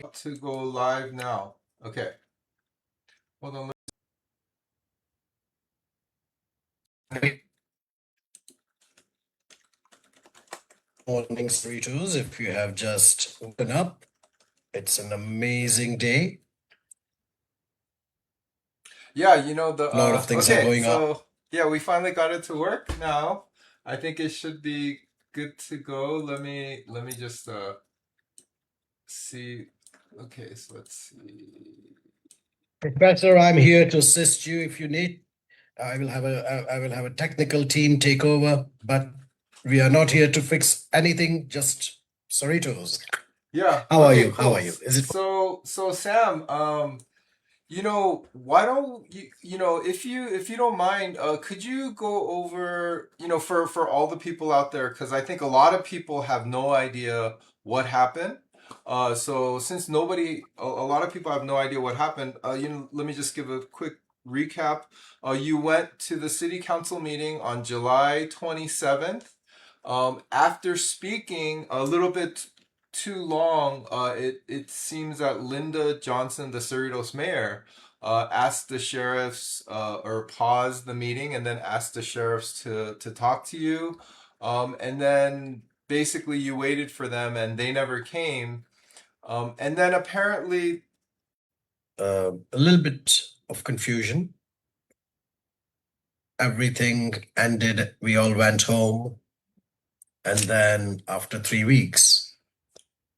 To go live now. Okay. Hold on. Morning, cerritos. If you have just woken up, it's an amazing day. Yeah, you know the A lot of things are okay, going on. so yeah, we finally got it to work now. I think it should be good to go. Let me just see. Okay, so let's see. Professor, I'm here to assist you if you need. I will have a technical team take over, but we are not here to fix anything, just cerritos. Yeah, How are okay, you? How cool. are you? Is it So Sam, why don't if you don't mind, could you go over, for all the people out there, because I think a lot of people have no idea what happened. So since a lot of people have no idea what happened, let me just give a quick recap. You went to the city council meeting on July 27th. After speaking a little bit too long, it seems that Linda Johnson, the Cerritos mayor, asked the sheriffs, or paused the meeting and then asked the sheriffs to talk to you. And then basically you waited for them and they never came. And then apparently, a little bit of confusion? Everything ended. We all went home. And then after 3 weeks,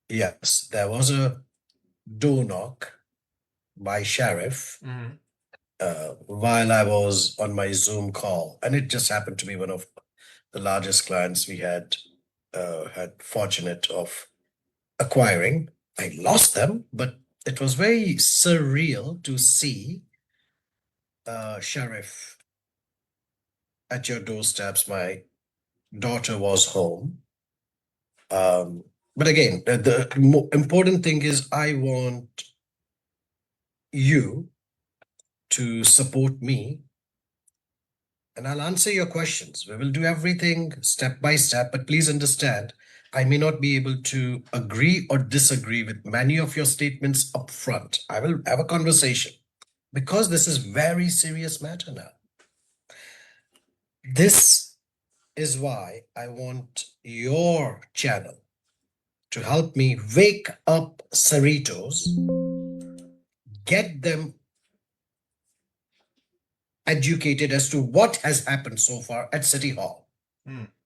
yes, there was a door knock by sheriff mhm. while I was on my Zoom call, and it just happened to be one of the largest clients we had fortunate of acquiring. I lost them, but it was very surreal to see sheriff at your doorsteps. My daughter was home. But again, the important thing is I want you to support me and I'll answer your questions. We will do everything step by step, but please understand, I may not be able to agree or disagree with many of your statements up front. I will have a conversation because this is very serious matter now. This is why I want your channel to help me wake up cerritos, get them educated as to what has happened so far at City Hall.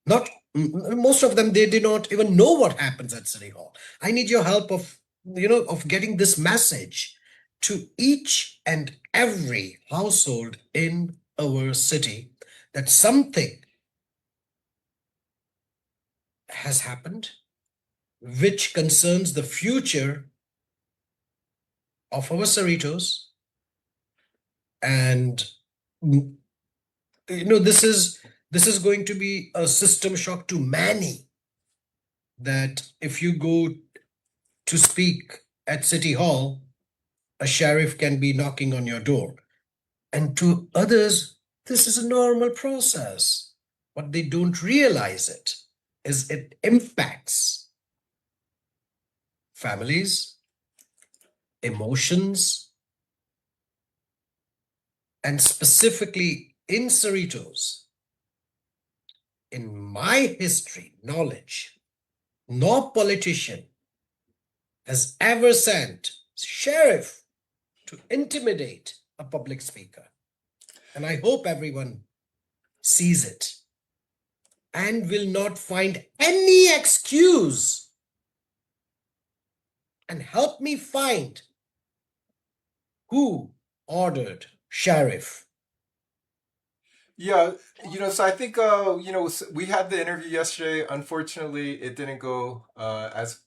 Not most of them, they did not even know what happens at City Hall. I need your help of getting this message to each and every household in our city that something has happened which concerns the future of our cerritos. And this is going to be a system shock to many, that if you go to speak at City Hall, a sheriff can be knocking on your door. And to others, this is a normal process. What they don't realize is it impacts families, emotions, and specifically in Cerritos, in my history, knowledge, no politician has ever sent sheriff to intimidate a public speaker. And I hope everyone sees it and will not find any excuse, and help me find who ordered sheriff. Yeah, so I think we had the interview yesterday. Unfortunately, it didn't go as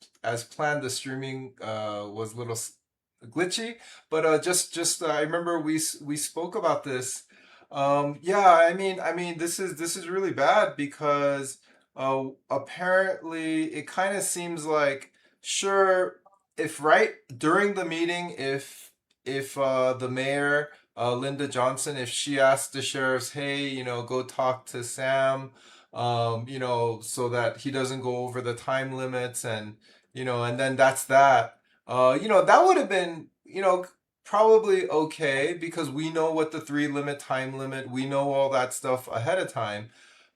planned. The streaming was a little glitchy, but just I remember we spoke about this. Yeah, I mean this is really bad because apparently it kind of seems like, sure, if right during the meeting, if the mayor, Linda Johnson, if she asked the sheriffs, hey, go talk to Sam, so that he doesn't go over the time limits, and and then that's that. that would have been, probably okay because we know what the time limit, we know all that stuff ahead of time.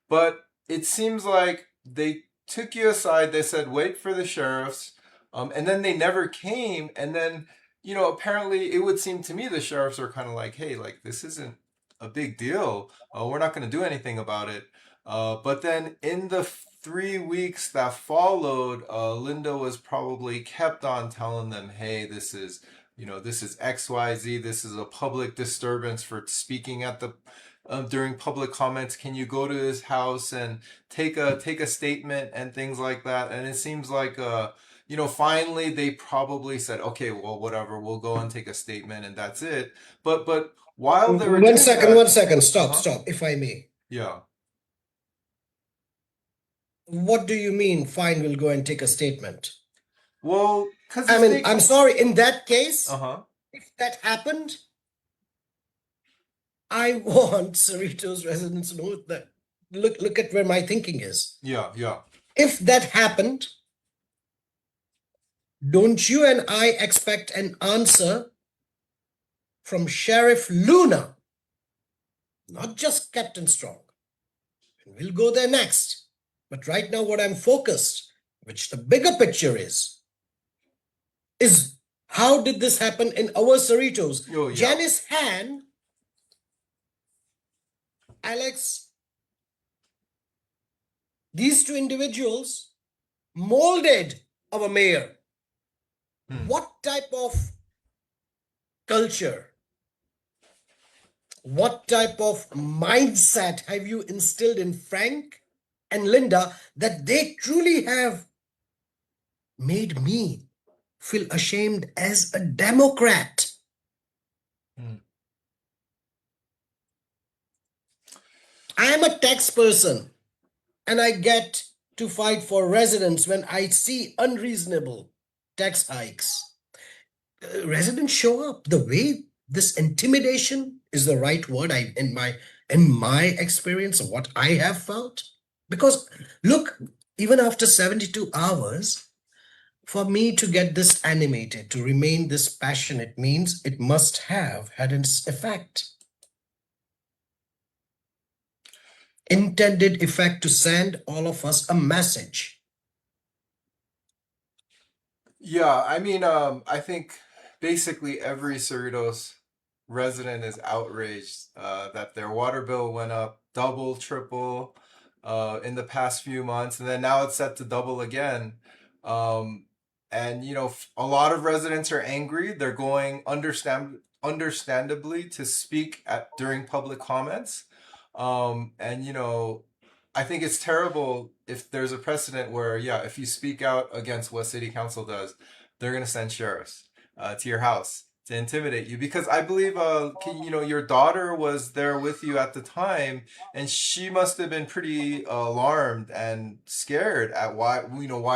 But it seems like they took you aside. They said, wait for the sheriffs. And then they never came. And then, apparently it would seem to me the sheriffs are kind of like, hey, like, this isn't a big deal. We're not going to do anything about it. But then in the 3 weeks that followed, Linda was probably kept on telling them, hey, this is XYZ. This is a public disturbance for speaking at the during public comments. Can you go to his house and take a statement and things like that? And it seems like finally they probably said, okay, well, whatever, we'll go and take a statement and that's it. But while they were One doing second, that, 1 second. Stop, uh-huh, stop, if I may. yeah. What do you mean, fine, we'll go and take a statement? Well, because I if mean, they, I'm sorry, in that case, uh-huh, if that happened, I want Cerritos residents to know that look at where my thinking is. yeah, yeah. If that happened, don't you and I expect an answer from Sheriff Luna, not just Captain Strong? And we'll go there next. But right now, what I'm focused, which the bigger picture is how did this happen in our Cerritos? Oh, yeah. Janice Han, Alex, these two individuals molded our mayor. What type of culture, what type of mindset have you instilled in Frank and Linda that they truly have made me feel ashamed as a Democrat? I am a tax person and I get to fight for residents when I see unreasonable tax hikes. Residents show up. The way this intimidation is the right word in my experience of what I have felt. Because look, even after 72 hours, for me to get this animated, to remain this passionate, means it must have had its effect. Intended effect to send all of us a message. Yeah, I mean, I think basically every Cerritos resident is outraged that their water bill went up double, triple in the past few months, and then now it's set to double again. Um, and a lot of residents are angry. They're going understandably to speak at during public comments. And I think it's terrible if there's a precedent where, yeah, if you speak out against what city council does, they're going to send sheriffs to your house to intimidate you. Because I believe, your daughter was there with you at the time, and she must have been pretty alarmed and scared at why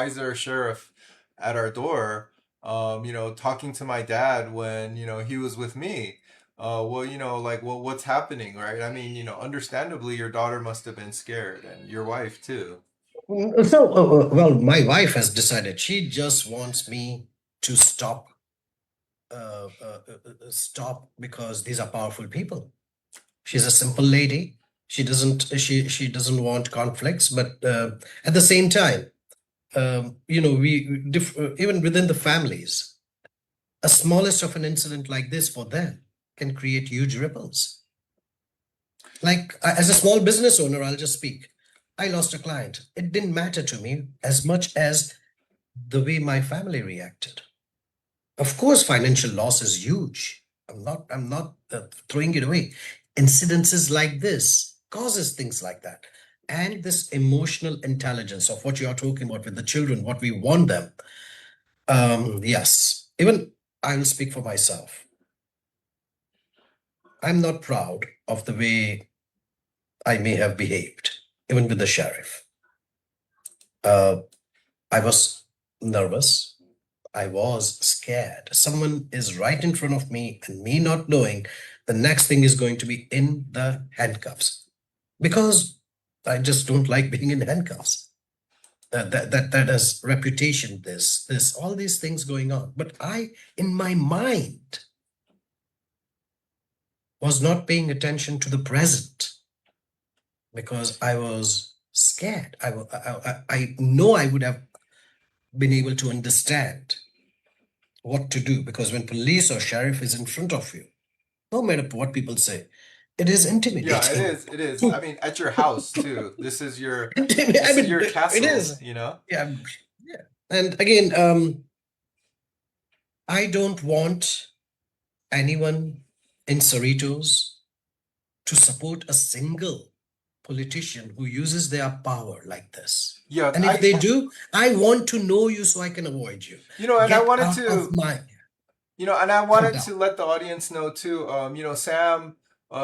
is there a sheriff at our door? Talking to my dad when, he was with me. Well, like, well, what's happening, right? I mean, understandably, your daughter must have been scared, and your wife too. So, well, my wife has decided she just wants me to stop because these are powerful people. She's a simple lady. She doesn't want conflicts, but at the same time, even within the families, a smallest of an incident like this for them can create huge ripples. Like as a small business owner, I'll just speak. I lost a client. It didn't matter to me as much as the way my family reacted. Of course, financial loss is huge. I'm not throwing it away. Incidences like this causes things like that. And this emotional intelligence of what you are talking about with the children, what we want them. Yes, even I will speak for myself. I'm not proud of the way I may have behaved, even with the sheriff. I was nervous. I was scared. Someone is right in front of me, and me not knowing the next thing is going to be in the handcuffs, because I just don't like being in handcuffs. that has reputation, this all these things going on. But I, in my mind, was not paying attention to the present because I was scared. I know I would have been able to understand what to do, because when police or sheriff is in front of you, no matter what people say, it is Yeah, it intimidating. is. It is. I mean, at your house too. I This is mean, your it castle, is. you know? Yeah, yeah. And again, I don't want anyone in Cerritos to support a single politician who uses their power like this. Yeah, And if they do, I want to know you so I can avoid you. and I Get wanted out of to my And I come wanted down. to let the audience know too. Sam,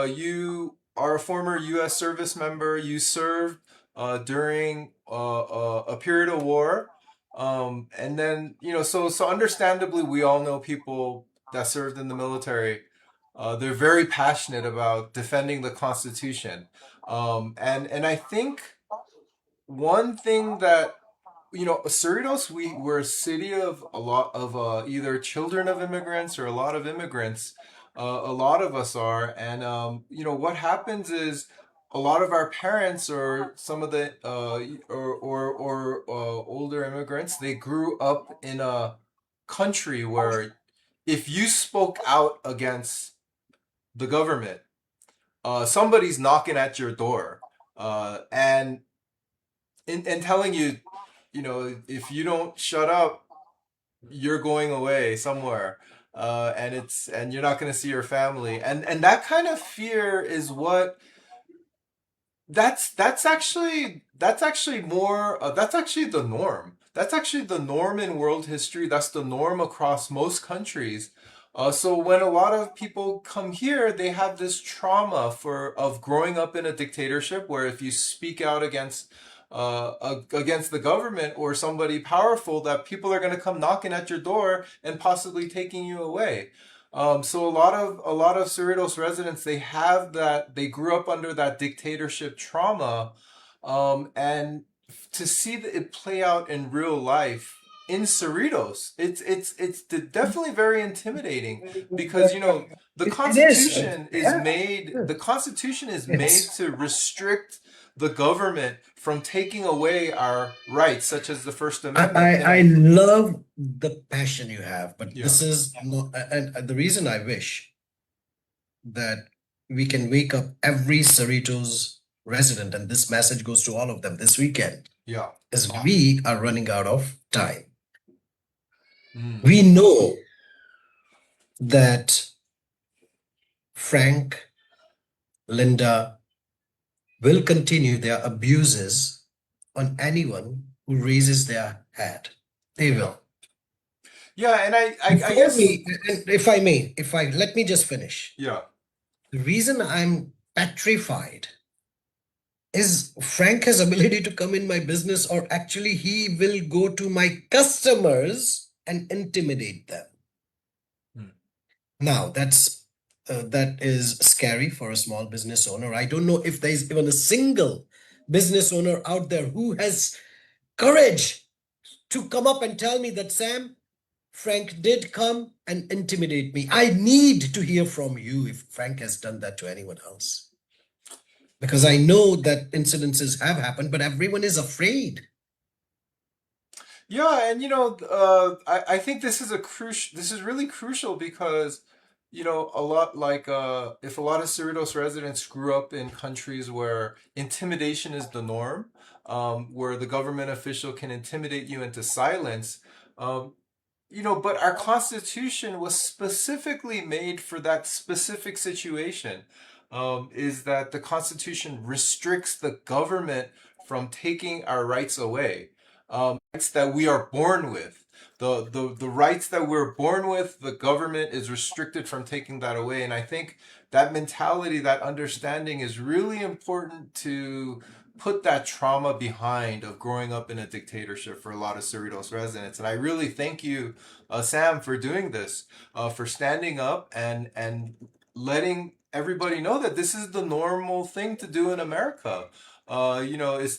you are a former U.S. service member. You served during a period of war, and then so understandably, we all know people that served in the military. They're very passionate about defending the Constitution, and I think one thing that Cerritos, we're a city of a lot of either children of immigrants or a lot of immigrants. A lot of us are, and what happens is a lot of our parents or some of the older immigrants, they grew up in a country where if you spoke out against the government, somebody's knocking at your door, and telling you, if you don't shut up, you're going away somewhere, and you're not going to see your family, and that kind of fear is what that's actually more that's actually the norm. That's actually the norm in world history. That's the norm across most countries. So when a lot of people come here, they have this trauma of growing up in a dictatorship where if you speak out against the government or somebody powerful, that people are going to come knocking at your door and possibly taking you away. So a lot of Cerritos residents, they have that, they grew up under that dictatorship trauma, and to see it play out in real life in Cerritos, it's definitely very intimidating because the It is. Constitution is Yeah. made the Constitution is made It's to restrict the government from taking away our rights, such as the First Amendment. I And love the passion you have, but yeah, this is not, and the reason I wish that we can wake up every Cerritos resident, and this message goes to all of them this weekend, yeah. is we are running out of time. Mm. We know that Frank, Linda will continue their abuses on anyone who raises their head. They Yeah. will. Yeah, and I Before guess, we, and if I may, if I let me just finish. yeah. The reason I'm petrified is Frank has ability to come in my business, or actually he will go to my customers and intimidate them. Mm. Now that is scary for a small business owner. I don't know if there is even a single business owner out there who has courage to come up and tell me that, Sam, Frank did come and intimidate me. I need to hear from you if Frank has done that to anyone else. Because I know that incidences have happened, but everyone is afraid. Yeah, and I think this is really crucial because a lot like if a lot of Cerritos residents grew up in countries where intimidation is the norm, where the government official can intimidate you into silence, um, but our Constitution was specifically made for that specific situation. Is that the Constitution restricts the government from taking our rights away, rights that we are born with. The rights that we're born with, the government is restricted from taking that away. And I think that mentality, that understanding is really important to put that trauma behind of growing up in a dictatorship for a lot of Cerritos residents. And I really thank you, Sam, for doing this, for standing up and letting everybody know that this is the normal thing to do in America. Is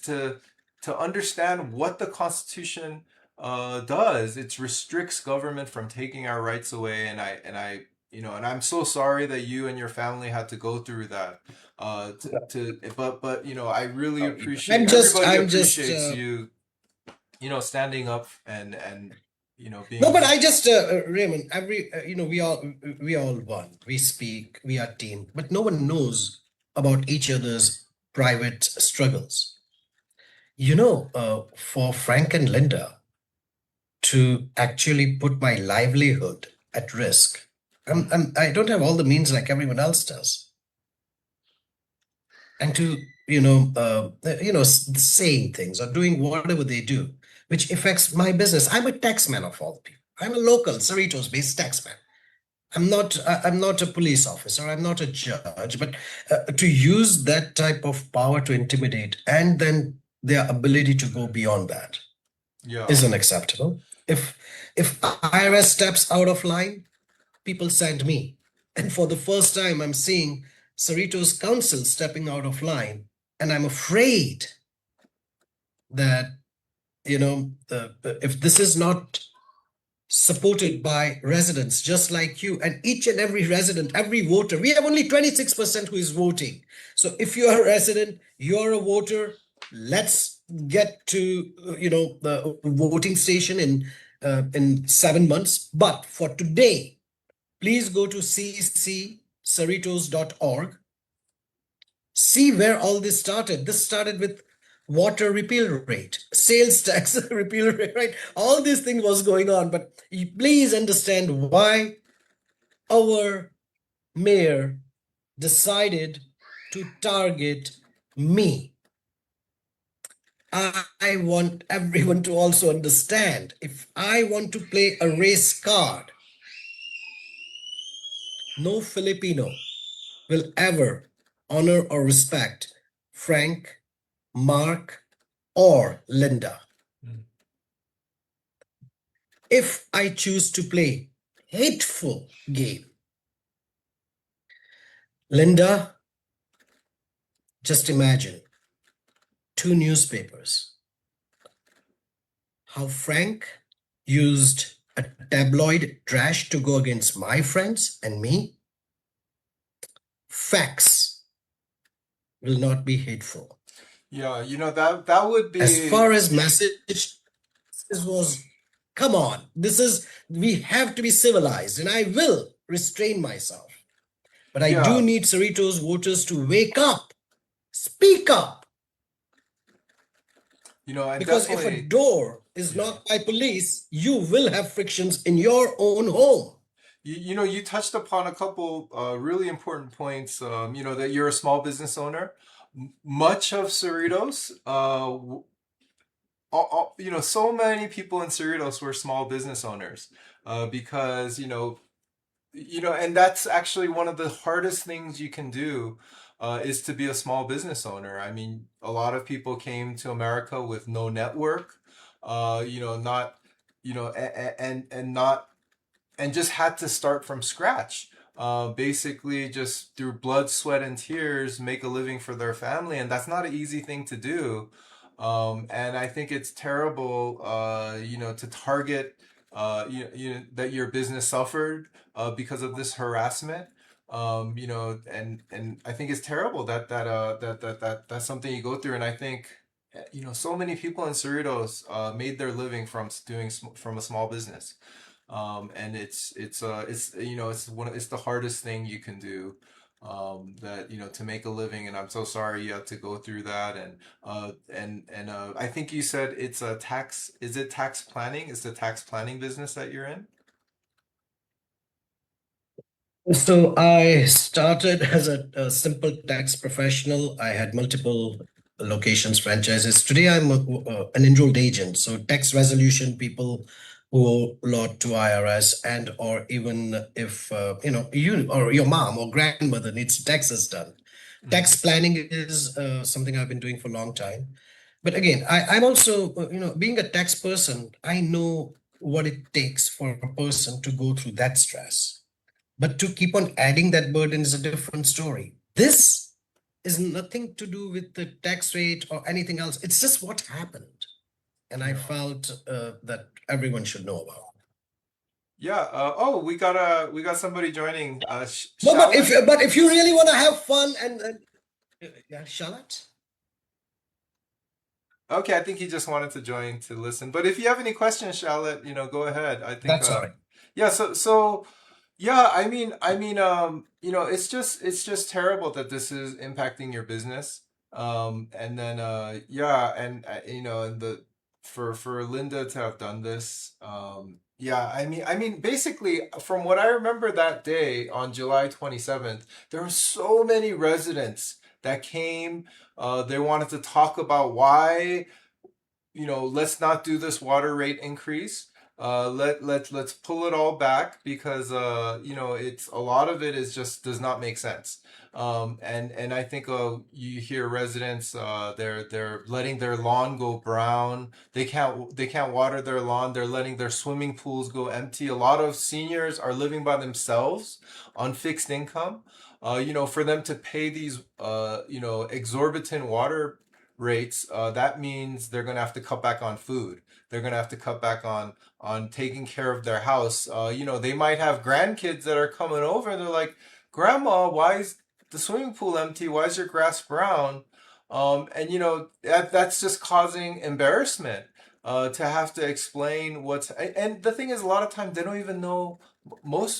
to understand what the Constitution does. It restricts government from taking our rights away, and I and I'm so sorry that you and your family had to go through that. But I really appreciate, everybody I'm just, appreciates you, standing up and no, being but here. I just, Raymond, we all one. We speak, we are team, but no one knows about each other's private struggles. For Frank and Linda to actually put my livelihood at risk, I don't have all the means like everyone else does. And to, saying things or doing whatever they do, which affects my business. I'm a taxman of all people. I'm a local Cerritos-based taxman. I'm not a police officer. I'm not a judge. But to use that type of power to intimidate and then their ability to go beyond that Yeah. is unacceptable. If IRS steps out of line, people send me. And for the first time, I'm seeing Cerritos Council stepping out of line. And I'm afraid that, if this is not supported by residents just like you and each and every resident, every voter, we have only 26% who is voting. So if you're a resident, you're a voter, let's get to, the voting station in 7 months. But for today, please go to cccerritos.org. See where all this started. This started with water repeal rate, sales tax repeal rate, right? All these things was going on. But please understand why our mayor decided to target me. I want everyone to also understand, if I want to play a race card, no Filipino will ever honor or respect Frank, Mark, or Linda. If I choose to play hateful game, Linda, just imagine 2 newspapers. How Frank used a tabloid trash to go against my friends and me. Facts will not be hateful. Yeah, that would As be. far as message was, come on, we have to be civilized, and I will restrain myself. But I do Yeah, need Cerritos voters to wake up, speak up. and Because if a definitely. door is Yeah. knocked by police, you will have frictions in your own home. You touched upon a couple really important points. That you're a small business owner. Much of Cerritos, so many people in Cerritos were small business owners, because and that's actually one of the hardest things you can do, is to be a small business owner. I mean, a lot of people came to America with no network, not, and not, and just had to start from scratch. Basically, just through blood, sweat, and tears, make a living for their family, and that's not an easy thing to do. And I think it's terrible, to target, that your business suffered because of this harassment. And I think it's terrible that's something you go through. And I think, so many people in Cerritos made their living from from a small business. And it's the hardest thing you can do, that to make a living. And I'm so sorry you had to go through that. And I think you said it's a tax. Is it tax planning? Is the tax planning business that you're in? So I started as a simple tax professional. I had multiple locations, franchises. Today I'm an enrolled agent. So tax resolution, people who owe a lot to IRS, and or even if you or your mom or grandmother needs taxes done. Tax planning is something I've been doing for a long time. But again, I'm also, being a tax person, I know what it takes for a person to go through that stress. But to keep on adding that burden is a different story. This is nothing to do with the tax rate or anything else. It's just what happened. And I Yeah. felt that everyone should know about. Yeah. Oh, we got somebody joining. No, Charlotte. but if you really want to have fun and yeah, Charlotte. Okay, I think he just wanted to join to listen. But if you have any questions, Charlotte, go ahead. I think That's all right. yeah, so yeah, it's just terrible that this is impacting your business. And then yeah, and and the for Linda to have done this, yeah, I mean basically from what I remember that day on July 27th, there were so many residents that came. They wanted to talk about why, let's not do this water rate increase. Let's pull it all back because it's a lot of it is just does not make sense. And I think you hear residents, they're letting their lawn go brown. They can't water their lawn. They're letting their swimming pools go empty. A lot of seniors are living by themselves on fixed income. For them to pay these exorbitant water rates, that means they're going to have to cut back on food. They're going to have to cut back on taking care of their house. They might have grandkids that are coming over and they're like, "Grandma, why is the swimming pool empty? Why is your grass brown?" And that's just causing embarrassment. To have to explain and the thing is, a lot of times they don't even know.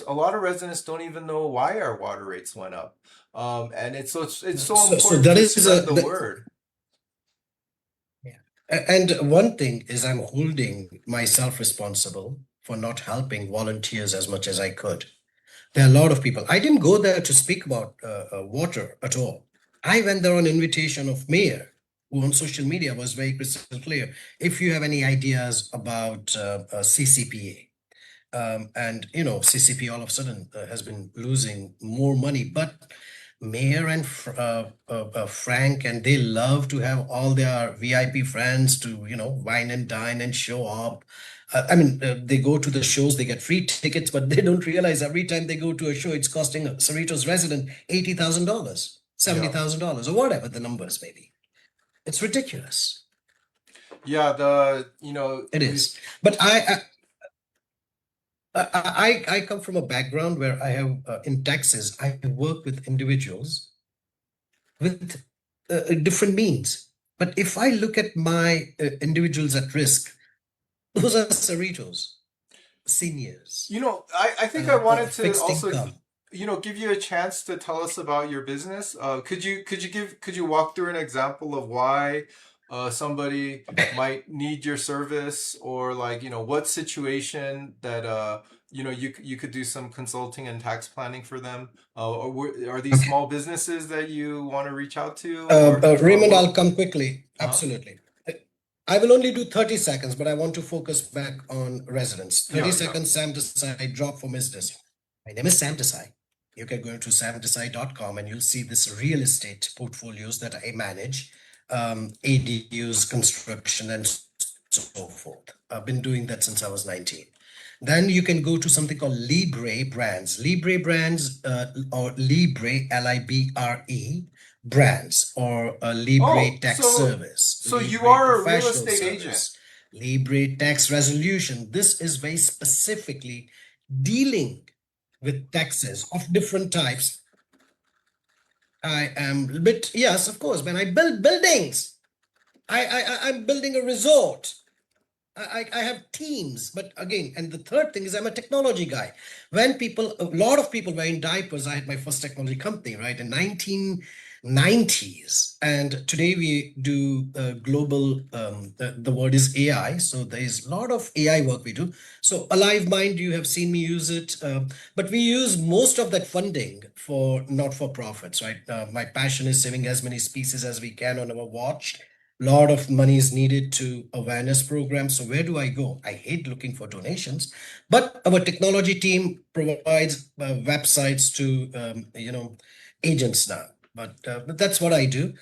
A lot of residents don't even know why our water rates went up. And it's so So important that to is spread the a word. yeah. And one thing is I'm holding myself responsible for not helping volunteers as much as I could. There are a lot of people. I didn't go there to speak about water at all. I went there on invitation of mayor, who on social media was very crystal clear. If you have any ideas about CCPA, and CCP all of a sudden has been losing more money, but Mayor and Frank, and they love to have all their VIP friends to wine and dine and show up. I mean, they go to the shows, they get free tickets, but they don't realize every time they go to a show, it's costing a Cerritos resident $80,000, Yeah. $70,000, or whatever the numbers may be. It's ridiculous. Yeah, It is. But I come from a background where I have in Texas, I work with individuals with different means. But if I look at my individuals at risk, those are cerritos, seniors, I think I wanted to fixed also, income. give you a chance to tell us about your business. Could you walk through an example of why somebody might need your service, or like, what situation that you could do some consulting and tax planning for them? Are these Okay. small businesses that you want to reach out to, or Raymond, I'll what? come quickly. Uh-huh. Absolutely. I will only do 30 seconds, but I want to focus back on residents. 30 Yeah, yeah. seconds, Sam Desai, drop for Miss Desai. My name is Sam Desai. You can go to samdesai.com and you'll see this real estate portfolios that I manage, ADUs, construction, and so forth. I've been doing that since I was 19. Then you can go to something called Libre Brands. Libre Brands, or Libre, Libre Brands, or a Libre Oh, Tax so Service, so you Libre are a real Professional estate agent. Service, Libre Tax Resolution. This is very specifically dealing with taxes of different types. I am a bit, yes, of course, when I build buildings, I'm building a resort. I have teams, but again, and the third thing is I'm a technology guy. A lot of people were in diapers. I had my first technology company, right, in 1990s. And today we do global, the word is AI. So there is a lot of AI work we do. So Alive Mind, you have seen me use it, but we use most of that funding for not-for-profits, right? My passion is saving as many species as we can on our watch. Lot of money is needed to awareness programs. So where do I go? I hate looking for donations, but our technology team provides websites to agents now. But that's what I do.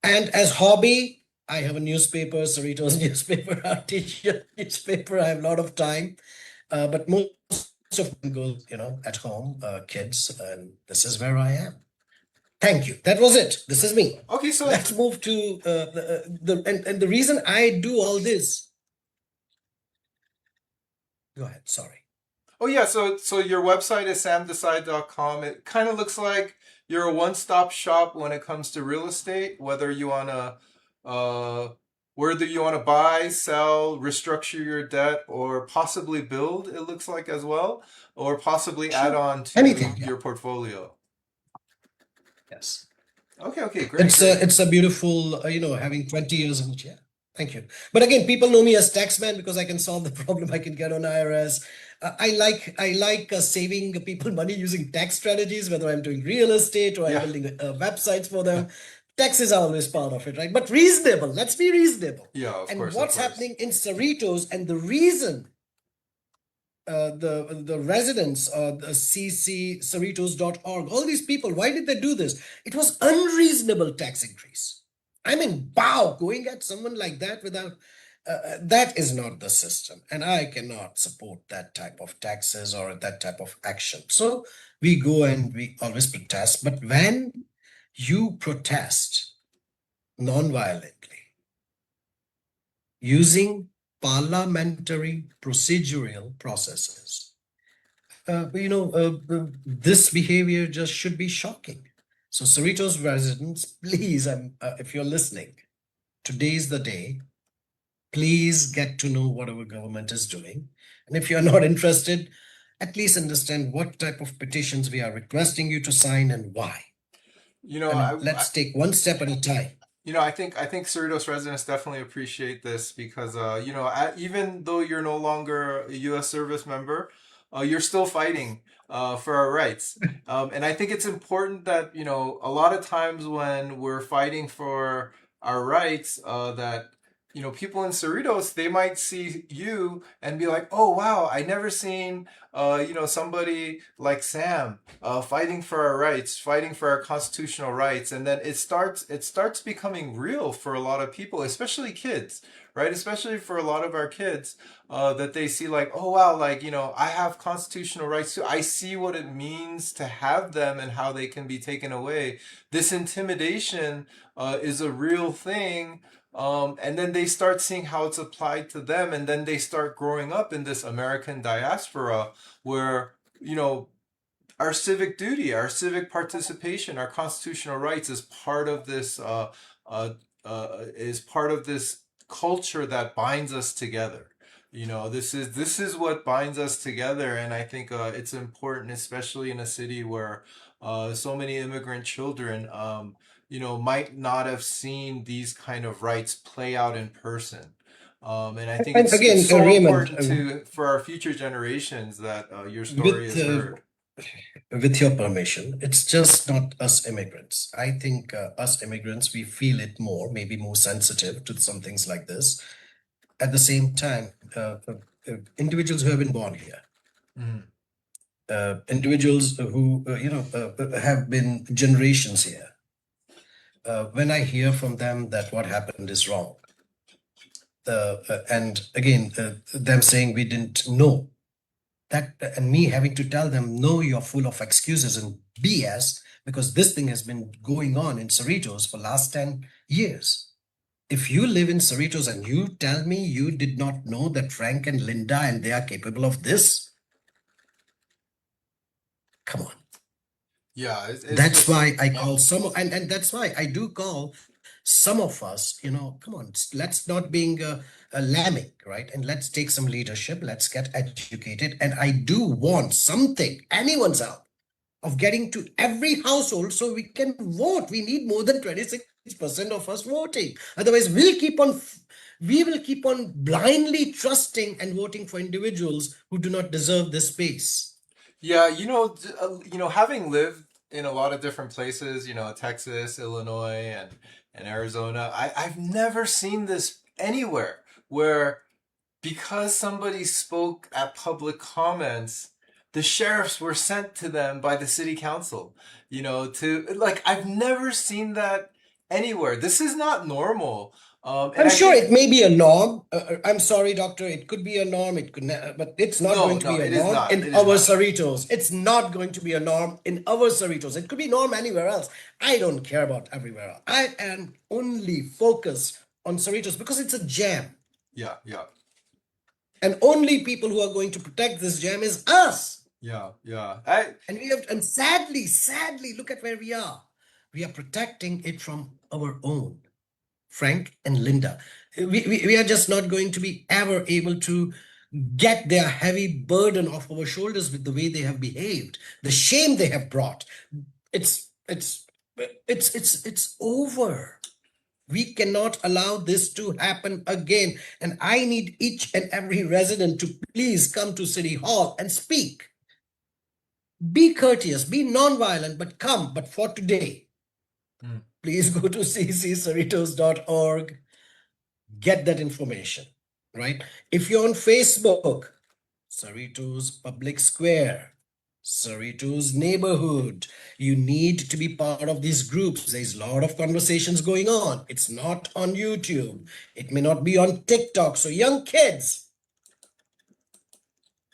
And as hobby, I have a newspaper, Cerritos newspaper, artesian newspaper. I have a lot of time, but most of them goes at home, kids, and this is where I am. Thank you. That was it. This is me. Okay, so Let's move to and the reason I do all this. Go ahead. Sorry. oh yeah, so your website is samdesai.com. It kind of looks like you're a one-stop shop when it comes to real estate, uh whether you want to buy, sell, restructure your debt, or possibly build, it looks like as well, or possibly add Sure. on to Anything. Yeah. your portfolio. Yes. Okay, great, great. It's a beautiful, having 20 years in yeah. Thank you. But again, people know me as taxman because I can solve the problem I can get on IRS. I like saving people money using tax strategies, whether I'm doing real estate or I'm Yeah. building websites for them. Tax is always part of it, right? But reasonable. Let's be reasonable. Yeah, of And course, of what's course. happening in Cerritos and the reason the residents, the cerritos.org, all these people, why did they do this? It was unreasonable tax increase. I mean, wow, going at someone like that without that is not the system, and I cannot support that type of taxes or that type of action. So we go and we always protest, but when you protest non-violently using parliamentary procedural processes, this behavior just should be shocking. So, Cerritos residents, please, if you're listening, today is the day. Please get to know what our government is doing. And if you're not interested, at least understand what type of petitions we are requesting you to sign and why. You know, I mean, I let's take one step at a time. I think Cerritos residents definitely appreciate this because even though you're no longer a U.S. service member, you're still fighting for our rights. And I think it's important that a lot of times when we're fighting for our rights, that people in Cerritos, they might see you and be like, oh wow, I never seen somebody like Sam fighting for our rights, fighting for our constitutional rights, and then it starts becoming real for a lot of people, especially kids, right? Especially for a lot of our kids, that they see like, oh wow, like I have constitutional rights too. I see what it means to have them and how they can be taken away. This intimidation is a real thing. And then they start seeing how it's applied to them, and then they start growing up in this American diaspora where our civic duty, our civic participation, our constitutional rights is part of this culture that binds us together. This is what binds us together, and I think it's important, especially in a city where so many immigrant children, might not have seen these kind of rights play out in person. And I think And it's again, so Raymond, important to for our future generations that your story with is heard. with your permission, it's just not us immigrants. I think us immigrants, we feel it more, maybe more sensitive to some things like this. At the same time, individuals who have been born here, Mhm. individuals who have been generations here. When I hear from them that what happened is wrong, and again, them saying we didn't know that, and me having to tell them, no, you're full of excuses and BS because this thing has been going on in Cerritos for last 10 years. If you live in Cerritos and you tell me you did not know that Frank and Linda and they are capable of this, come on. Yeah, it's That's just why I call some, and that's why I do call some of us, come on, let's not being a lambing, right? And let's take some leadership, let's get educated. And I do want something, anyone's help of getting to every household so we can vote. We need more than 26% of us voting. Otherwise, we will keep on blindly trusting and voting for individuals who do not deserve this space. yeah, having lived in a lot of different places, Texas, Illinois, and Arizona, I've never seen this anywhere where because somebody spoke at public comments, the sheriffs were sent to them by the city council. To like I've never seen that anywhere. This is not normal. And I'm I sure think it may be a norm. I'm sorry, doctor. It could be a norm. It could, but it's not no, going to no, be a it is norm not. in It is our not. cerritos. It's not going to be a norm in our cerritos. It could be norm anywhere else. I don't care about everywhere else. I am only focused on cerritos because it's a jam, Yeah, yeah, and only people who are going to protect this jam is us. yeah, yeah. I And we have, and sadly, look at where we are. We are protecting it from our own. Frank and Linda. We are just not going to be ever able to get their heavy burden off our shoulders with the way they have behaved, the shame they have brought. It's over. We cannot allow this to happen again. And I need each and every resident to please come to City Hall and speak. Be courteous, be non-violent, but come. But for today, mm. please go to cccerritos.org. Get that information, right? If you're on Facebook, Cerritos Public Square, Cerritos Neighborhood, you need to be part of these groups. There's a lot of conversations going on. It's not on YouTube. It may not be on TikTok. So young kids,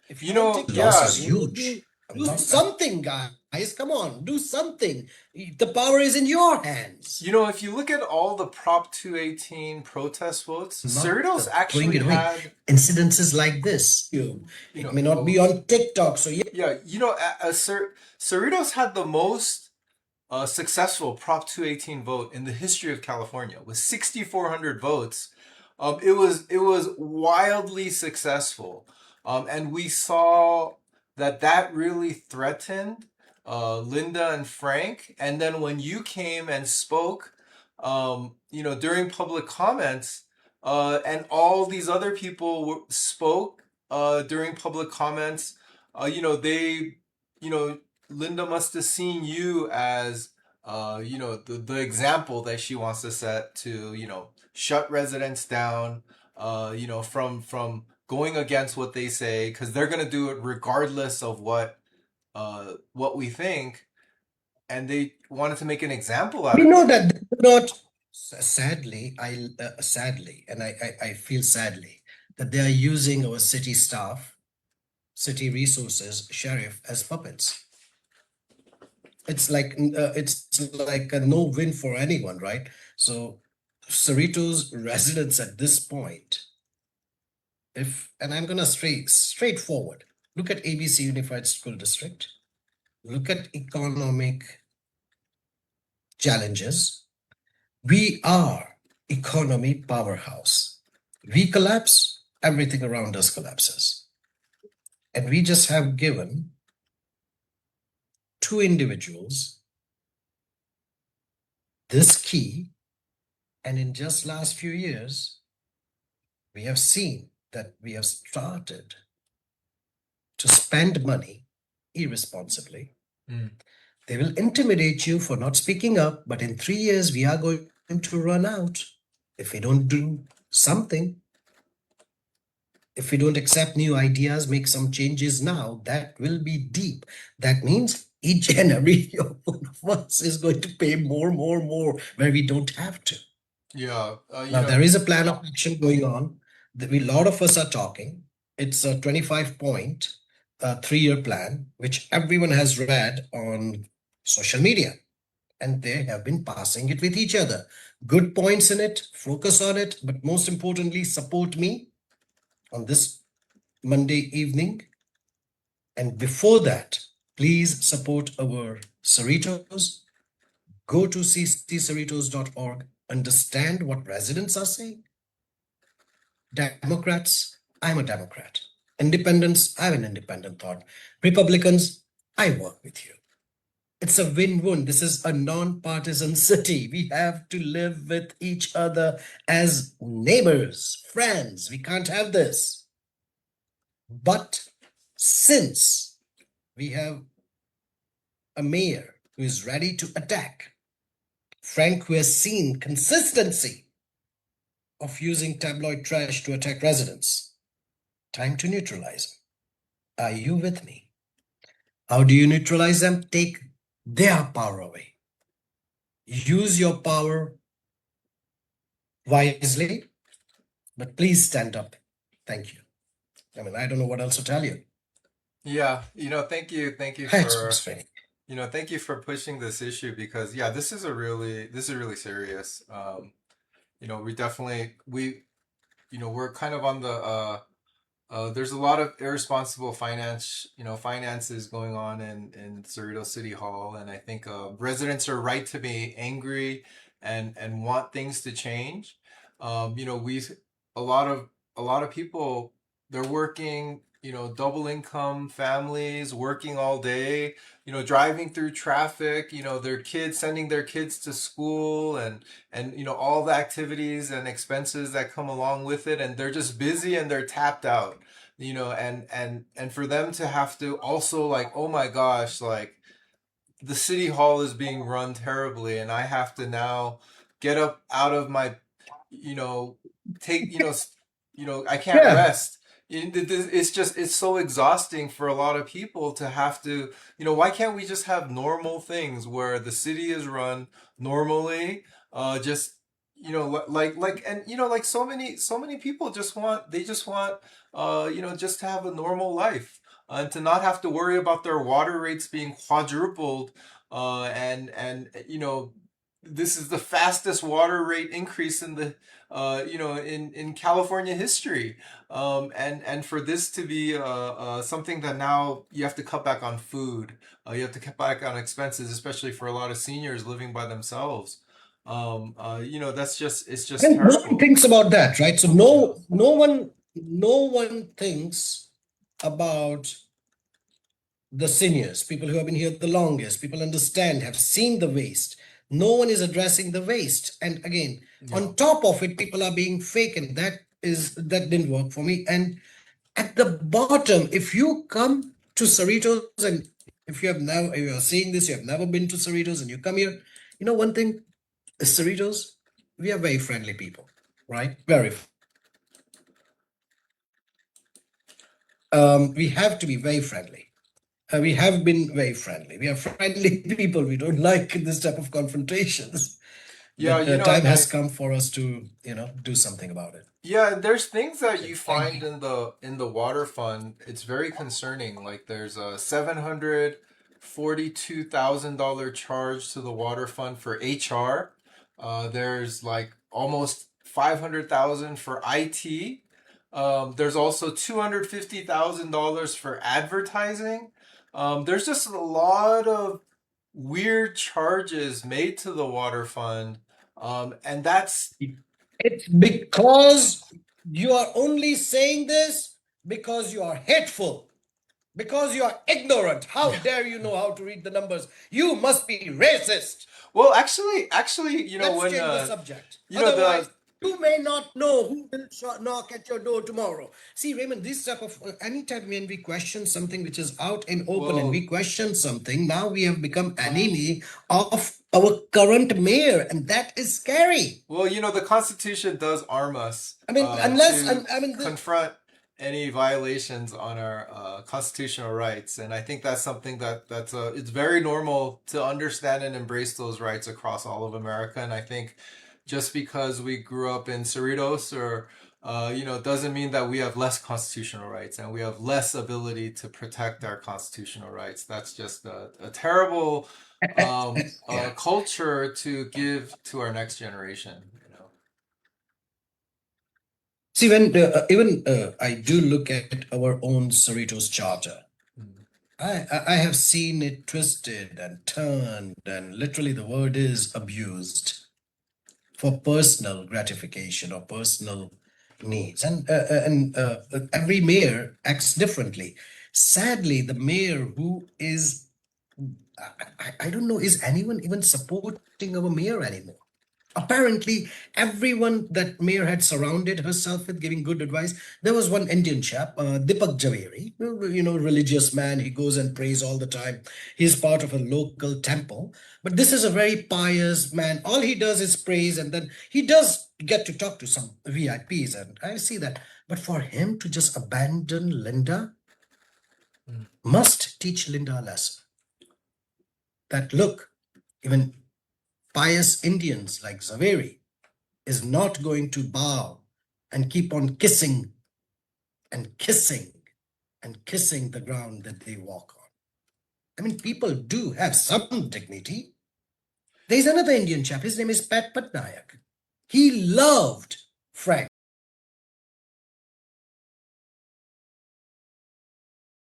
if You you're on know, TikTok, loss yeah, is huge. Do something, guys. Come on, do something. The power is in your hands. you know, if you look at all the Prop 218 protest votes, Not Cerritos throwing actually it away. had, Incidences like this, you it know, may not be on TikTok. So yeah, you know, Cerritos had the most successful Prop 218 vote in the history of California with 6,400 votes. It was wildly successful, and we saw that really threatened Linda and Frank. And then when you came and spoke, during public comments, and all these other people spoke during public comments, they, you know, Linda must have seen you as the example that she wants to set to shut residents down, from going against what they say, because they're gonna do it regardless of what we think, and they wanted to make an example out we of know me. that they do not. Sadly, and I feel sadly that they are using our city staff, city resources, sheriff as puppets. It's like a no win for anyone, right? So Cerritos residents at this point, and I'm gonna straightforward, look at ABC Unified School District, look at economic challenges. We are economy powerhouse. We collapse, everything around us collapses. And we just have given two individuals this key. And in just last few years, we have seen that we have started to spend money irresponsibly. Mm. They will intimidate you for not speaking up, but in 3 years, we are going to run out if we don't do something. If we don't accept new ideas, make some changes now, that will be deep. That means each and every one of us is going to pay more, where we don't have to. Yeah, Now, there is a plan of action going on. A lot of us are talking. It's a 25-point 3-year plan, which everyone has read on social media. And they have been passing it with each other. Good points in it, focus on it, but most importantly, support me on this Monday evening. And before that, please support our cerritos. Go to cccerritos.org, understand what residents are saying. Democrats, I'm a Democrat. Independents, I have an independent thought. Republicans, I work with you. It's a win-win. This is a non-partisan city. We have to live with each other as neighbors, friends. We can't have this. But since we have a mayor who is ready to attack, Frank, who has seen consistency of using tabloid trash to attack residents, time to neutralize them. Are you with me? How do you neutralize them? Take their power away. Use your power wisely, but please stand up. Thank you. I mean, I don't know what else to tell you. Yeah, thank you It's for frustrating. thank you for pushing this issue because yeah, this is really serious. We definitely we're kind of on the there's a lot of irresponsible finances going on in Cerritos City Hall, and I think residents are right to be angry and want things to change. We a lot of people, they're working, double income families working all day, driving through traffic, their kids sending their kids to school and all the activities and expenses that come along with it, and they're just busy and they're tapped out, and for them to have to also, like, oh my gosh, like, the city hall is being run terribly and I have to now get up out of my, you know take, I can't Yeah. rest. It's just, it's so exhausting for a lot of people to have to, why can't we just have normal things where the city is run normally? Just, and like so many people just want, they just want, just to have a normal life, and to not have to worry about their water rates being quadrupled, and this is the fastest water rate increase in the in California history, and for this to be something that now you have to cut back on food, you have to cut back on expenses, especially for a lot of seniors living by themselves. That's just, it's just And no one terrible. thinks about that, right? So Yeah. no one thinks about the seniors, people who have been here the longest, people understand, have seen the waste. No one is addressing the waste. And again, Yeah. on top of it, people are being fake, and that didn't work for me. And at the bottom, if you come to Cerritos, and if you are seeing this, you have never been to Cerritos, and you come here, one thing, Cerritos, we are very friendly people, right? We have to be very friendly. We have been very friendly. We are friendly people. We don't like this type of confrontations. Yeah, But the time and has come for us to, do something about it. yeah, and there's things that So you thank find you. in the water fund. It's very concerning. Like, there's a $742,000 charge to the water fund for HR. There's like almost 500,000 for IT. There's also $250,000 for advertising. There's just a lot of weird charges made to the water fund. And that's It's because you are only saying this because you are hateful, because you are ignorant. How dare you know how to read the numbers? You must be racist. Well, actually, Let's when change the subject. you know the Otherwise, you may not know who will knock at your door tomorrow. See, Raymond, this type of anytime when we question something which is out in open and well, we question something, now we have become enemy of our current mayor, and that is scary. the Constitution does arm us I mean, to I mean, confront any violations on our constitutional rights, and I think that's something that's it's very normal to understand and embrace those rights across all of America. And I think just because we grew up in Cerritos, or doesn't mean that we have less constitutional rights and we have less ability to protect our constitutional rights. That's just a terrible yeah. culture to give to our next generation. See, when even I do look at our own Cerritos Charter, Mm. I have seen it twisted and turned, and literally the word is abused for personal gratification or personal needs. And every mayor acts differently. Sadly, the mayor who is, I don't know, is anyone even supporting our mayor anymore? Apparently, everyone that mayor had surrounded herself with giving good advice. There was one Indian chap, Dipak Javeri, religious man. He goes and prays all the time. He's part of a local temple. But this is a very pious man. All he does is praise, and then he does get to talk to some VIPs, and I see that. But for him to just abandon Linda, Mm. must teach Linda a lesson. That look, even pious Indians like Zaveri, is not going to bow and keep on kissing and kissing and kissing the ground that they walk on. I mean, people do have some dignity. There's another Indian chap, his name is Pat Patnaik. He loved Frank.